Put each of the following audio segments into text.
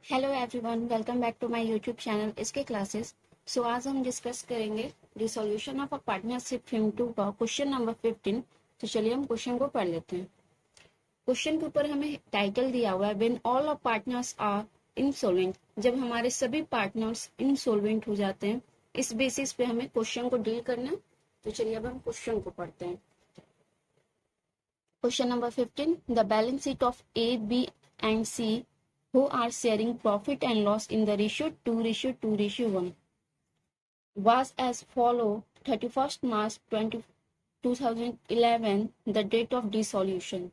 Hello everyone, welcome back to my YouTube channel इसके classes. So आज हम discuss करेंगे resolution of a partnership firm 2 का question number 15। तो चलिए हम क्वेश्चन को पढ़ लेते हैं। क्वेश्चन के ऊपर हमें टाइटल दिया हुआ है when all of partners are insolvent. जब हमारे सभी पार्टनर्स इंसॉल्वेंट हो जाते हैं, इस बेसिस पे हमें क्वेश्चन को डील करना है। तो चलिए अब हम क्वेश्चन को पढ़ते हैं। Question number 15, the balance sheet of A, B and C who are sharing profit and loss in the ratio 2:2:1 was as follow: 31st March 2011 the date of dissolution।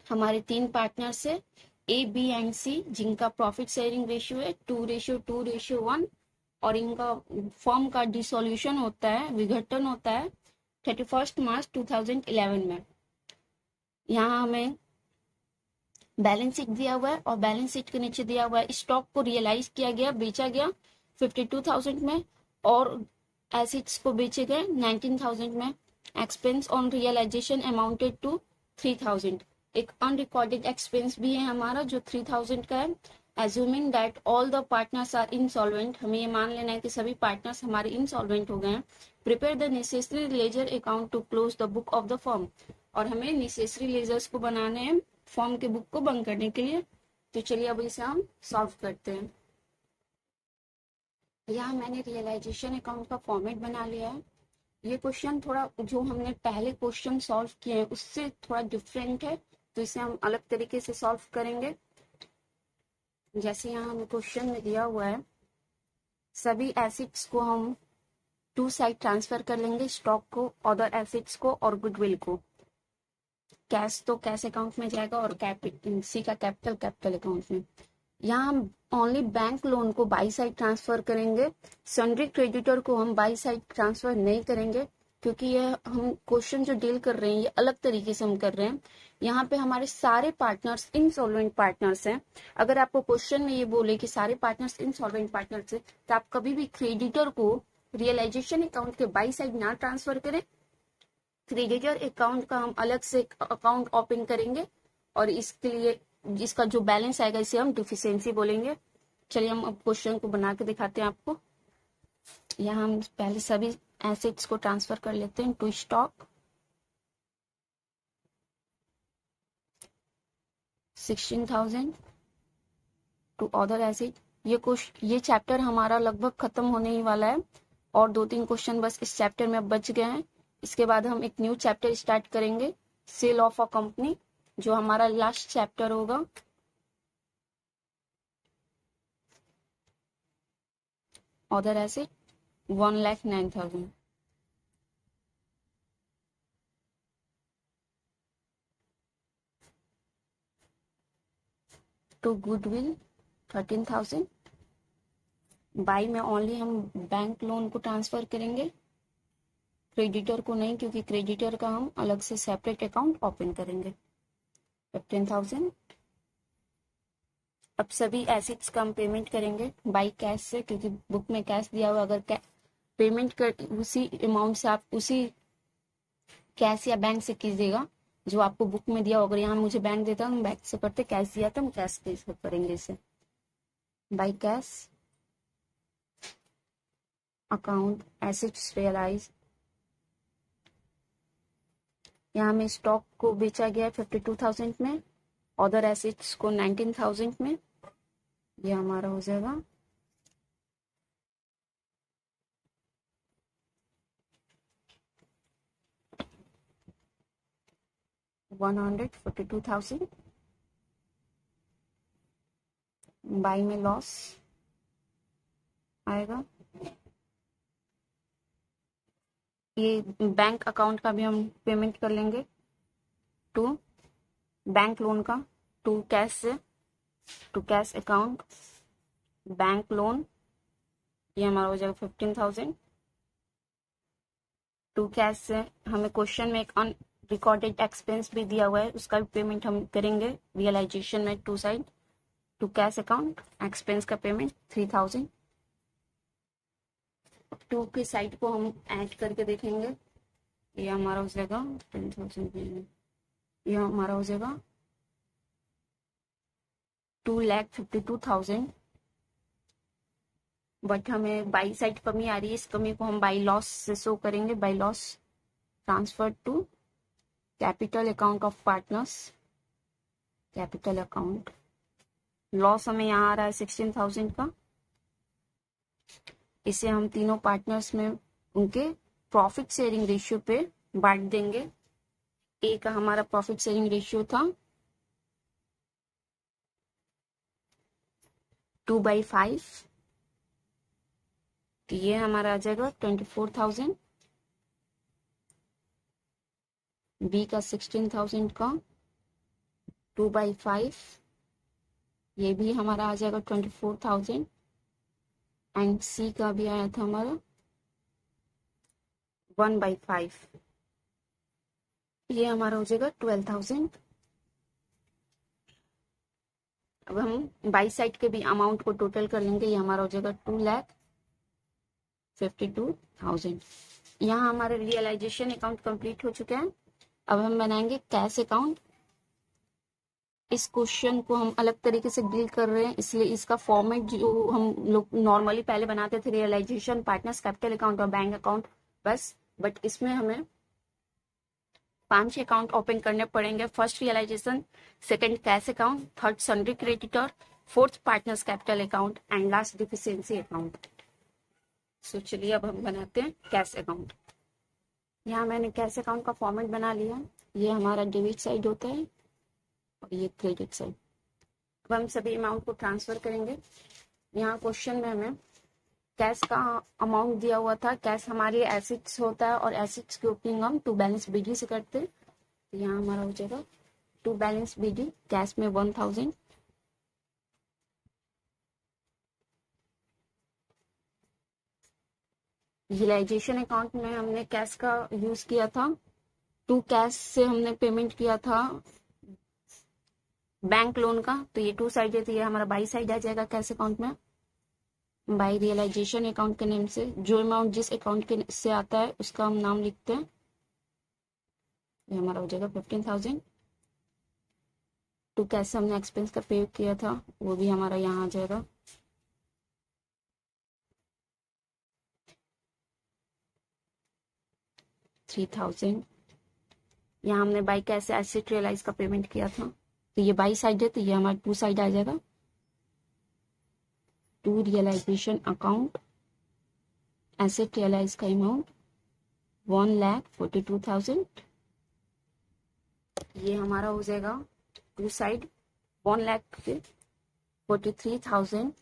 हमारे तीन पार्टनर्स है ए, बी एंड सी, जिनका profit sharing ratio है 2:2:1 और इनका form का dissolution होता है, विघटन होता है 31st मार्च 2011 में। यहाँ हमें बैलेंस शीट दिया हुआ है और बैलेंस शीट के नीचे दिया हुआ है स्टॉक को रियलाइज किया गया, बेचा गया 52,000 में और एसेट्स को बेचे गए 19,000 में। Expense on realisation amounted to 3,000। एक अनरिकॉर्डेड एक्सपेंस भी है हमारा जो 3,000 का है। Assuming that all the partners are insolvent, हमें ये मान लेना है कि सभी पार्टनर्स हमारे इंसॉल्वेंट हो गए हैं। Prepare the necessary ledger account to close the book of the firm, और हमें नेसेसरी लेजर्स को बनाने हैं फॉर्म के बुक को बंद करने के लिए। तो चलिए अब इसे हम सॉल्व करते हैं। यहाँ मैंने रियलाइजेशन अकाउंट का फॉर्मेट बना लिया है। ये क्वेश्चन थोड़ा जो हमने पहले क्वेश्चन सॉल्व किए हैं उससे थोड़ा डिफरेंट है, तो इसे हम अलग तरीके से सॉल्व करेंगे। जैसे यहाँ हमें क्वेश्चन में दिया हुआ है सभी एसेट्स को हम टू साइड ट्रांसफर कर लेंगे, स्टॉक को, अदर एसेट्स को और गुडविल को। कैश तो कैश अकाउंट में जाएगा और सी का कैपिटल अकाउंट में। यहाँ हम ओनली बैंक लोन को बाई साइड ट्रांसफर करेंगे, सन्ड्री क्रेडिटर को हम बाई साइड ट्रांसफर नहीं करेंगे, क्योंकि ये हम क्वेश्चन जो डील कर रहे हैं ये अलग तरीके से हम कर रहे हैं। यहाँ पे हमारे सारे पार्टनर्स इंसॉल्वेंट पार्टनर्स हैं। अगर आपको क्वेश्चन में ये बोले कि सारे पार्टनर्स इंसॉल्वेंट पार्टनर्स है, तो आप कभी भी क्रेडिटर को रियलाइजेशन अकाउंट के बाई साइड ना ट्रांसफर करें। क्रेडिटर अकाउंट का हम अलग से अकाउंट ओपन करेंगे और इसके लिए इसका जो बैलेंस आएगा इसे हम डिफिशियंसी बोलेंगे। चलिए हम अब क्वेश्चन को बना के दिखाते हैं आपको। यहाँ हम पहले सभी एसेट्स को ट्रांसफर कर लेते हैं to stock 16,000 to other asset. ये चैप्टर हमारा लगभग खत्म होने ही वाला है और 2-3 क्वेश्चन बस इस चैप्टर में अब बच गए हैं। इसके बाद हम एक न्यू चैप्टर स्टार्ट करेंगे, सेल ऑफ अ कंपनी, जो हमारा लास्ट चैप्टर होगा। Other asset 1,09,000। To goodwill 13,000। By में ओनली हम बैंक लोन को ट्रांसफर करेंगे, क्रेडिटर को नहीं, क्योंकि क्रेडिटर का हम अलग से सेपरेट अकाउंट ओपन करेंगे 15,000। अब सभी एसेट्स का हम पेमेंट करेंगे बाई कैश से, क्योंकि बुक में कैश दिया हुआ। अगर पेमेंट कर उसी अमाउंट से आप उसी कैश या बैंक से कीजिएगा जो आपको बुक में दिया होगा। अगर यहाँ मुझे बैंक देता हम बैंक से करते, कैश दिया तो हम कैश से करेंगे इसे by cash account assets realise. यहाँ में स्टॉक को बेचा गया है 52,000 में, अदर एसेट्स को 19,000 में। ये हमारा हो जाएगा 142,000। बाई में लॉस आएगा। ये बैंक अकाउंट का भी हम पेमेंट कर लेंगे टू बैंक लोन का, टू कैश से, to cash account bank loan. ये हमारा हो जाएगा 15,000। टू कैश से हमें क्वेश्चन में एक अनरिकॉर्डेड एक्सपेंस भी दिया हुआ है, उसका भी पेमेंट हम करेंगे रियलाइजेशन में to side. To cash account expense का पेमेंट 3,000। टू की साइड को हम ऐड करके देखेंगे। ये हमारा हो जाएगा 10,000। ये हमारा हो जाएगा 2,52,000, बट हमें बाई साइड कमी आ रही है, इस कमी को हम बाई लॉस से शो करेंगे। By loss transfer to capital account of partners, capital account. Loss हमें यहाँ आ रहा है 16,000 का। इसे हम तीनों पार्टनर्स में उनके प्रॉफिट शेयरिंग रेशियो पे बांट देंगे। ए का हमारा प्रॉफिट शेयरिंग रेशियो था 2/5, तो ये हमारा आ जाएगा 24,000। बी का 16,000 का 2/5, ये भी हमारा आ जाएगा 24,000। एंड सी का भी आया था हमारा 1/5, ये हमारा हो जाएगा 12,000। अब हम बाई साइड के भी अमाउंट को टोटल कर लेंगे, ये हमारा हो जाएगा 2,52,000। यहाँ हमारे रियलाइजेशन अकाउंट कंप्लीट हो चुके हैं। अब हम बनाएंगे कैश अकाउंट। इस क्वेश्चन को हम अलग तरीके से डील कर रहे हैं, इसलिए इसका फॉर्मेट जो हम लोग नॉर्मली पहले बनाते थे, रियलाइजेशन, पार्टनर्स, कैपिटल अकाउंट और बैंक अकाउंट, बस। बट इसमें हमें 5 अकाउंट ओपन करने पड़ेंगे। First realisation, second cash account, third sundry creditor, fourth partners capital account and last deficiency account. So चलिए अब हम बनाते हैं कैश अकाउंट। यहाँ मैंने कैश अकाउंट का फॉर्मेट बना लिया। ये हमारा डेबिट साइड होता है और ये क्रेडिट साइड। अब हम सभी अमाउंट को ट्रांसफर करेंगे। यहाँ क्वेश्चन में हमें कैश का अमाउंट दिया हुआ था। कैश हमारे एसेट्स होता है और एसेट्स की ओपनिंग हम टू बैलेंस बीडी से करते हैं। तो यहाँ हमारा हो जाएगा टू बैलेंस बीडी, कैश में 1,000। यूटिलाइजेशन अकाउंट में हमने कैश का यूज किया था। टू कैश से हमने पेमेंट किया था बैंक लोन का, तो ये टू साइड है, तो ये हमारा बाई साइड आ जाएगा कैश अकाउंट में। बाई रियलाइजेशन अकाउंट के नेम से जो अमाउंट जिस अकाउंट के से आता है उसका हम नाम लिखते हैं। ये हमारा हो जाएगा 15,000। टू कैश से हमने एक्सपेंस का पे किया था, वो भी हमारा यहाँ आ जाएगा। $3,000। यहाँ हमने बाई कैश से एसेट रियलाइज का पेमेंट किया था, तो ये बाई साइड है, तो ये हमारा टू साइड आ जाएगा। To realisation account, asset realise का अमाउंट 1,42,000। ये हमारा हो जाएगा to side 1,43,000।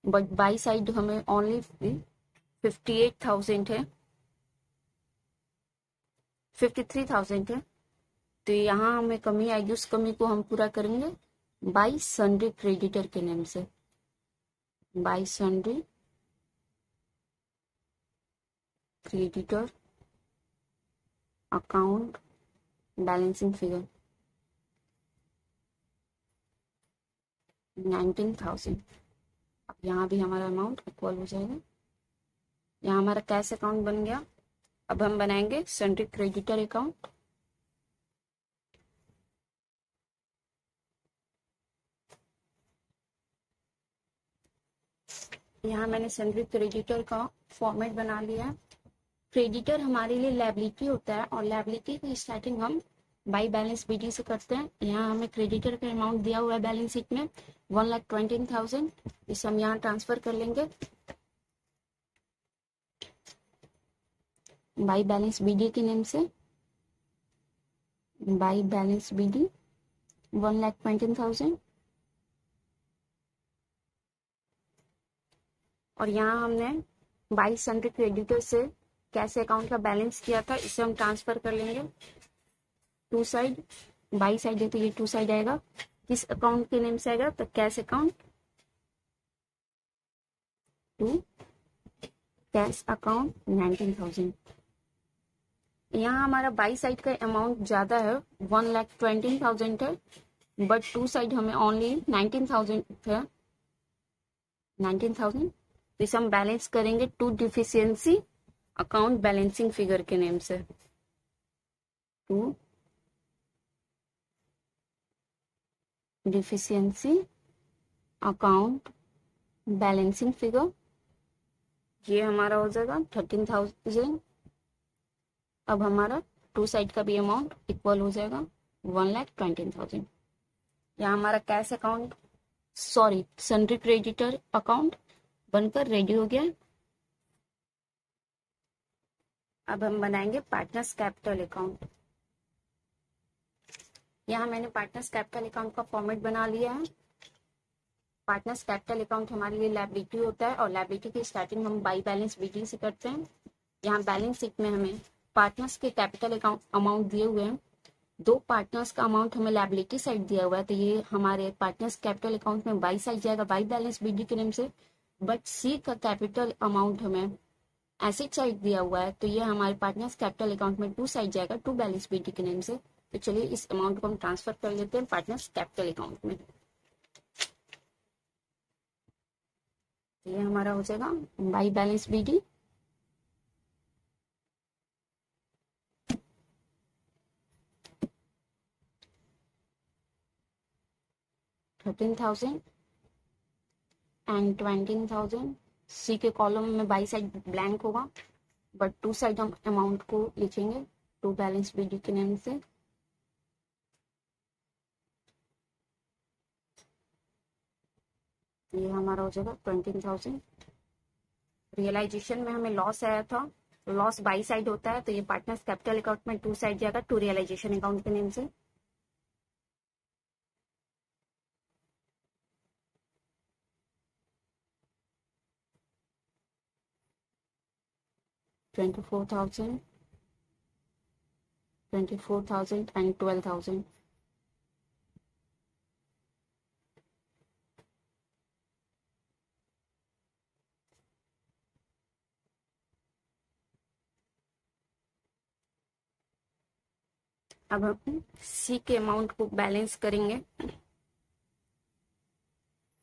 But by side हमें ओनली 58,000 है, 53,000 है। तो यहाँ हमें कमी आएगी, उस कमी को हम पूरा करेंगे बाई सन्ड्री क्रेडिटर के नेम से। By sundry creditor account balancing figure 19,000। अब यहाँ भी हमारा अमाउंट इक्वल हो जाएगा। यहाँ हमारा कैश अकाउंट बन गया। अब हम बनाएंगे सन्ड्री क्रेडिटर अकाउंट। यहाँ मैंने सन्ड्री क्रेडिटर का फॉर्मेट बना लिया है। क्रेडिटर हमारे लिए लायबिलिटी होता है और लायबिलिटी की स्टार्टिंग हम बाई बैलेंस बीडी से करते हैं। यहाँ हमें क्रेडिटर का अमाउंट दिया हुआ है बैलेंस शीट में 1,20,000। इसे हम यहाँ ट्रांसफर कर लेंगे बाई बैलेंस बीडी के नेम से। By balance BD 1,20,000। और यहाँ हमने बाई सन्ड्री क्रेडिटर से कैश अकाउंट का बैलेंस किया था, इसे हम ट्रांसफर कर लेंगे टू साइड। बाई साइड है तो ये टू साइड आएगा। किस अकाउंट के नेम से आएगा, तो cash account to cash account 19,000। यहाँ हमारा बाई साइड का अमाउंट ज्यादा है, 1,20,000 है, बट टू साइड हमें ओनली 19,000 है, 19,000। तो इसे हम बैलेंस करेंगे to deficiency account balancing figure के नेम से। To deficiency account balancing figure, ये हमारा हो जाएगा 13,000। अब हमारा टू साइड का भी अमाउंट इक्वल हो जाएगा 1,20,000। यहाँ हमारा cash account, sorry sundry creditor account बनकर रेडी हो गया। अब हम बनाएंगे पार्टनर्स कैपिटल अकाउंट। यहाँ मैंने पार्टनर्स कैपिटल अकाउंट का फॉर्मेट बना लिया है। पार्टनर्स कैपिटल अकाउंट हमारे लिए लायबिलिटी होता है और लायबिलिटी की स्टार्टिंग हम बाई बैलेंस बीटी से करते हैं। यहाँ बैलेंस शीट में हमें पार्टनर्स के कैपिटल अकाउंट अमाउंट दिए हुए हैं। दो पार्टनर्स का अमाउंट हमें लायबिलिटी साइड दिया हुआ है, तो ये हमारे पार्टनर्स कैपिटल अकाउंट में बाई साइड जाएगा, बाई बैलेंस बीडी के नेम से। बट सी का कैपिटल अमाउंट हमें एसेट साइड दिया हुआ है, तो ये हमारे पार्टनर्स कैपिटल अकाउंट में टू साइड जाएगा, टू बैलेंस बीडी के नेम से। तो चलिए इस अमाउंट को हम ट्रांसफर कर लेते हैं पार्टनर्स कैपिटल अकाउंट में। तो ये हमारा हो जाएगा बाई बैलेंस बीडी, $13,000 एंड 20,000। सी के कॉलम में बाई साइड ब्लैंक होगा, बट टू साइड हम अमाउंट को लिखेंगे टू बैलेंस बीडी के नेम से। ये हमारा हो जाएगा 20,000। रियलाइजेशन में हमें लॉस आया था, लॉस बाई साइड होता है, तो ये पार्टनर्स कैपिटल अकाउंट में टू साइड जाएगा, टू रियलाइजेशन अकाउंट के नेम से। $24,000 एंड 12,000। अब हम सी के अमाउंट को बैलेंस करेंगे।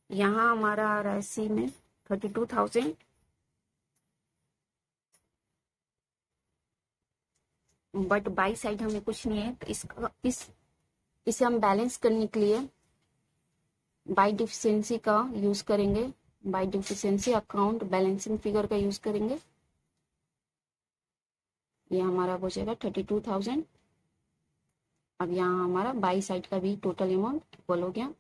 यहाँ हमारा आ रहा है सी में 32,000, बट बाई साइड हमें कुछ नहीं है, तो इसे हम बैलेंस करने के लिए बाई डिफिशियंसी का यूज करेंगे, by deficiency account balancing figure का यूज करेंगे। ये हमारा हो जाएगा 32,000। अब यहाँ हमारा बाई साइड का भी टोटल अमाउंट इक्वल हो गया।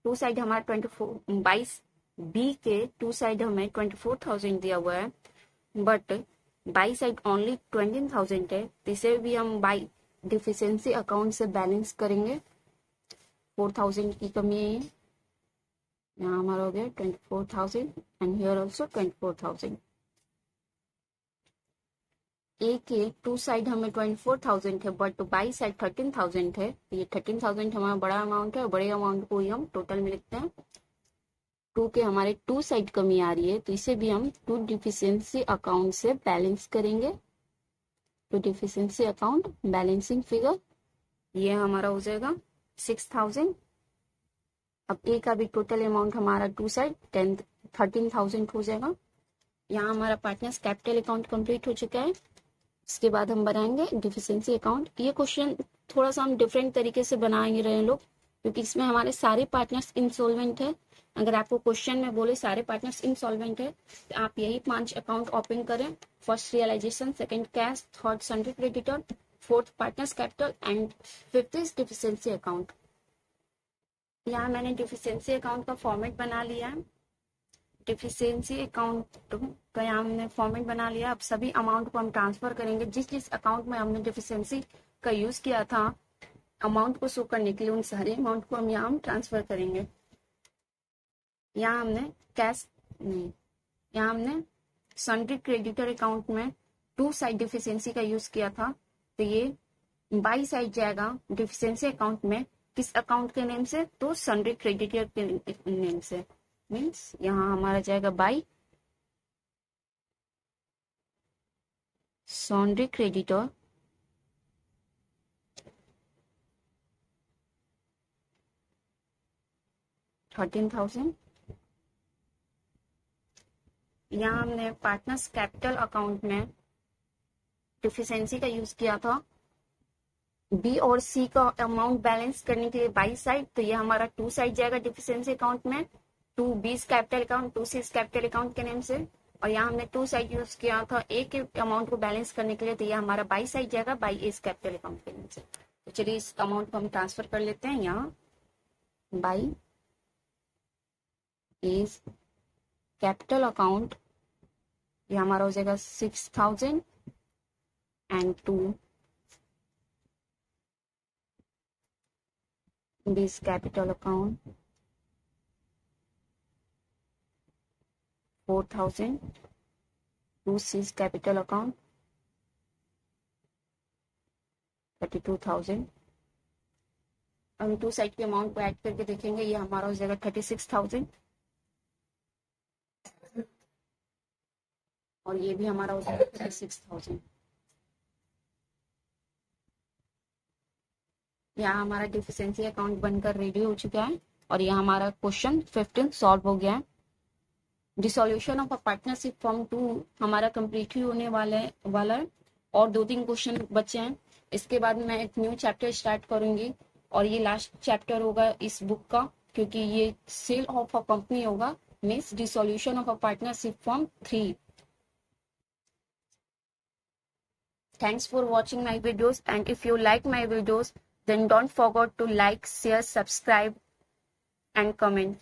टू साइड हमारा 22 बी के टू साइड हमें 24,000 दिया हुआ है, बट बाई साइड ओनली 20,000 है, तो इसे भी हम बाई डिफिशियंसी अकाउंट से बैलेंस करेंगे। 4,000 की कमी है ये। यहाँ हमारा हो गया 24,000 एंड हियर ऑल्सो 24,000। ए के टू साइड हमें 24,000 है, बट बाई साइड 13,000 है, ये 13,000 हमारा बड़ा अमाउंट है और बड़े अमाउंट को ही हम टोटल में लिखते हैं। टू के हमारे टू साइड कमी आ रही है, तो इसे भी हम टू डिफिशियंसी अकाउंट से बैलेंस करेंगे। To deficiency account balancing figure, ये हमारा हो जाएगा 6,000। अब ए का भी टोटल अमाउंट हमारा टू साइड 13,000 हो जाएगा। यहाँ हमारा पार्टनर्स कैपिटल अकाउंट कंप्लीट हो चुका है। इसके बाद हम बनाएंगे डिफिशियंसी अकाउंट। ये क्वेश्चन थोड़ा सा हम डिफरेंट तरीके से बना ही रहे हैं लोग, क्योंकि इसमें हमारे सारे पार्टनर्स इंसॉल्वेंट है। अगर आपको क्वेश्चन में बोले सारे पार्टनर्स इंसॉल्वेंट है, तो आप यही 5 अकाउंट ओपन करें। First realisation, second cash, third sundry creditor, fourth partners capital and fifth is deficiency account. यहाँ मैंने डिफिशियंसी अकाउंट का फॉर्मेट बना लिया है। डिफिशियंसी अकाउंट का यहाँ हमने फॉर्मेट बना लिया। अब सभी अमाउंट को हम ट्रांसफर करेंगे। जिस जिस अकाउंट में हमने डिफिशियंसी का यूज किया था अमाउंट को शो करने के लिए, उन सारे अमाउंट को हम यहाँ ट्रांसफर करेंगे। यहाँ हमने कैश नहीं, यहाँ हमने सन्ड्री क्रेडिटर अकाउंट में टू साइड डिफिशियंसी का यूज किया था, तो ये बाई साइड जाएगा डिफिशियंसी अकाउंट में। किस अकाउंट के नेम से? तो सन्ड्री क्रेडिटर के नेम से। मीन्स यहाँ हमारा जाएगा बाई सन्ड्री क्रेडिटर $13,000। यहाँ हमने पार्टनर्स कैपिटल अकाउंट में डिफिशियंसी का यूज किया था, बी और सी का अमाउंट बैलेंस करने के लिए बाई साइड, तो ये हमारा टू साइड जाएगा डिफिशियंसी अकाउंट में, to B's capital account, to C's capital account के नेम से। और यहाँ हमने टू साइड यूज किया था एक अमाउंट को बैलेंस करने के लिए, तो ये हमारा बाई साइड जाएगा बाई एज कैपिटल अकाउंट के नेम से। तो चलिए इस अमाउंट को हम ट्रांसफर कर लेते हैं यहाँ, बाई एज कैपिटल अकाउंट, ये हमारा हो जाएगा 6,000 and to this capital account 4,000, to C's capital account 32,000। हम टू साइड के अमाउंट को ऐड करके देखेंगे, ये हमारा हो जाएगा 36,000 और ये भी हमारा हो जाएगा 36,000। यहाँ हमारा डिफिशियंसी अकाउंट बनकर रेडी हो चुका है और यहाँ हमारा क्वेश्चन 15 सॉल्व हो गया है। Dissolution of a partnership form 2 हमारा कंप्लीट ही होने वाला है और 2-3 क्वेश्चन बचे हैं। इसके बाद मैं एक न्यू चैप्टर स्टार्ट करूंगी और ये लास्ट चैप्टर होगा इस बुक का, क्योंकि ये सेल ऑफ अ कंपनी होगा, means dissolution of a partnership form 3। Thanks for watching my videos, and if you like my videos, then don't forget to like, share, subscribe and comment.